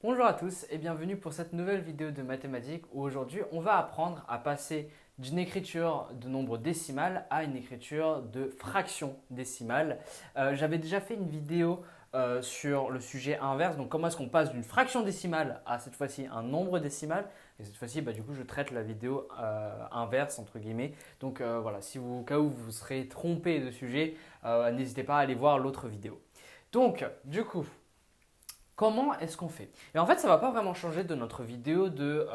Bonjour à tous et bienvenue pour cette nouvelle vidéo de mathématiques où aujourd'hui on va apprendre à passer d'une écriture de nombre décimal à une écriture de fraction décimale. J'avais déjà fait une vidéo sur le sujet inverse, donc comment est-ce qu'on passe d'une fraction décimale à cette fois-ci un nombre décimal. Et cette fois-ci, du coup, je traite la vidéo inverse entre guillemets. Donc voilà, si vous, au cas où vous serez trompé de sujet, n'hésitez pas à aller voir l'autre vidéo. Donc du coup, comment est-ce qu'on fait? Et en fait, ça ne va pas vraiment changer de notre vidéo de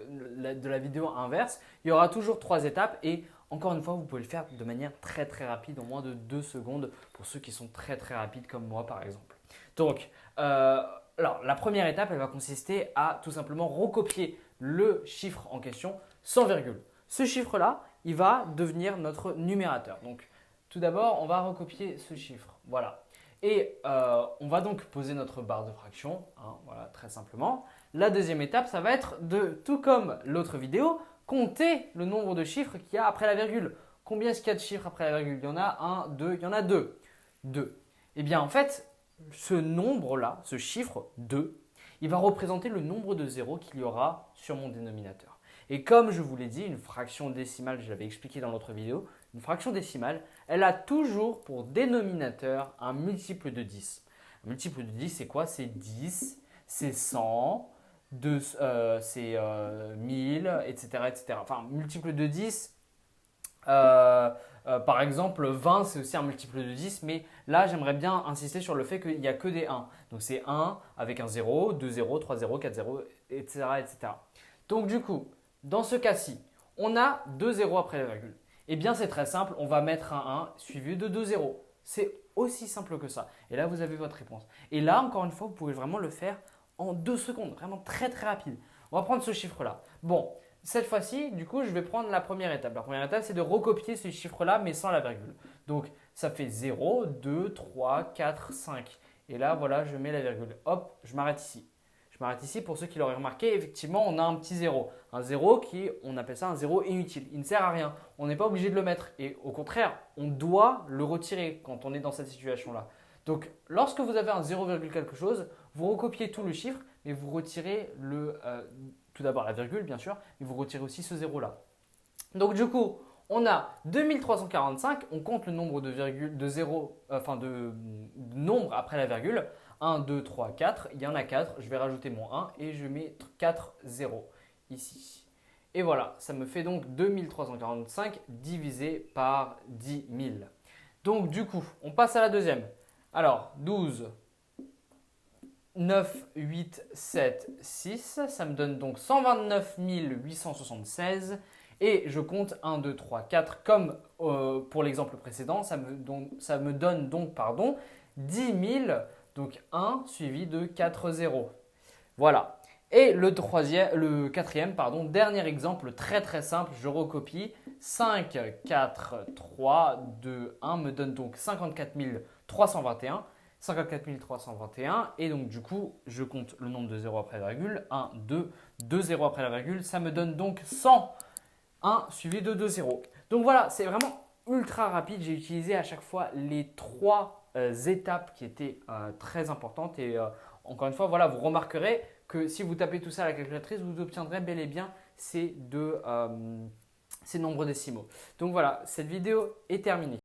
la vidéo inverse. Il y aura toujours trois étapes et encore une fois, vous pouvez le faire de manière très très rapide, en moins de 2 secondes pour ceux qui sont très très rapides comme moi par exemple. Donc, alors, la première étape, elle va consister à tout simplement recopier le chiffre en question sans virgule. Ce chiffre-là, il va devenir notre numérateur. Donc, tout d'abord, on va recopier ce chiffre. Voilà. Et on va donc poser notre barre de fraction, hein, voilà, très simplement. La deuxième étape, ça va être de, tout comme l'autre vidéo, compter le nombre de chiffres qu'il y a après la virgule. Combien est-ce qu'il y a de chiffres après la virgule? Il y en a un, deux, il y en a deux. Deux. Eh bien, en fait, ce nombre-là, ce chiffre 2, il va représenter le nombre de zéros qu'il y aura sur mon dénominateur. Et comme je vous l'ai dit, une fraction décimale, je l'avais expliqué dans l'autre vidéo, une fraction décimale, elle a toujours pour dénominateur un multiple de 10. Un multiple de 10, c'est quoi? C'est 10, c'est 100, c'est 1000, etc., etc. Enfin, multiple de 10, par exemple, 20, c'est aussi un multiple de 10, mais là, j'aimerais bien insister sur le fait qu'il n'y a que des 1. Donc, c'est 1 avec un 0, 2 0, 3 0, 4 0, etc., etc. Donc, du coup, dans ce cas-ci, on a 2 zéros après la virgule. Eh bien, c'est très simple, on va mettre un 1 suivi de 2 zéros. C'est aussi simple que ça. Et là, vous avez votre réponse. Et là, encore une fois, vous pouvez vraiment le faire en 2 secondes, vraiment très très rapide. On va prendre ce chiffre-là. Bon, cette fois-ci, du coup, je vais prendre la première étape. La première étape, c'est de recopier ce chiffre-là, mais sans la virgule. Donc, ça fait 0, 2, 3, 4, 5. Et là, voilà, je mets la virgule. Hop, je m'arrête ici. Je m'arrête ici pour ceux qui l'auraient remarqué. Effectivement, on a un petit 0. Un 0 qui, on appelle ça un 0 inutile. Il ne sert à rien. On n'est pas obligé de le mettre. Et au contraire, on doit le retirer quand on est dans cette situation-là. Donc, lorsque vous avez un 0, quelque chose, vous recopiez tout le chiffre, mais vous retirez tout d'abord la virgule, bien sûr, mais vous retirez aussi ce 0-là. Donc, du coup, on a 2345, on compte le nombre de zéros, de nombres après la virgule. 1, 2, 3, 4, il y en a 4, je vais rajouter mon 1 et je mets 4 zéros ici. Et voilà, ça me fait donc 2345 divisé par 10 000. Donc du coup, on passe à la deuxième. Alors, 12, 9, 8, 7, 6, ça me donne donc 129 876 et je compte 1, 2, 3, 4 comme pour l'exemple précédent, ça me donne donc 10 000, donc 1 suivi de 4 zéros. Voilà. Et le quatrième, dernier exemple très très simple, je recopie 5, 4, 3, 2, 1 me donne donc 54 321. 54 321 et donc du coup je compte le nombre de zéros après la virgule, 1, 2, 2 zéros après la virgule, ça me donne donc 101 suivi de 2 zéros. Donc voilà, c'est vraiment ultra rapide, j'ai utilisé à chaque fois les trois étapes qui étaient très importantes et encore une fois, voilà, vous remarquerez que si vous tapez tout ça à la calculatrice, vous obtiendrez bel et bien ces nombres décimaux. Donc voilà, cette vidéo est terminée.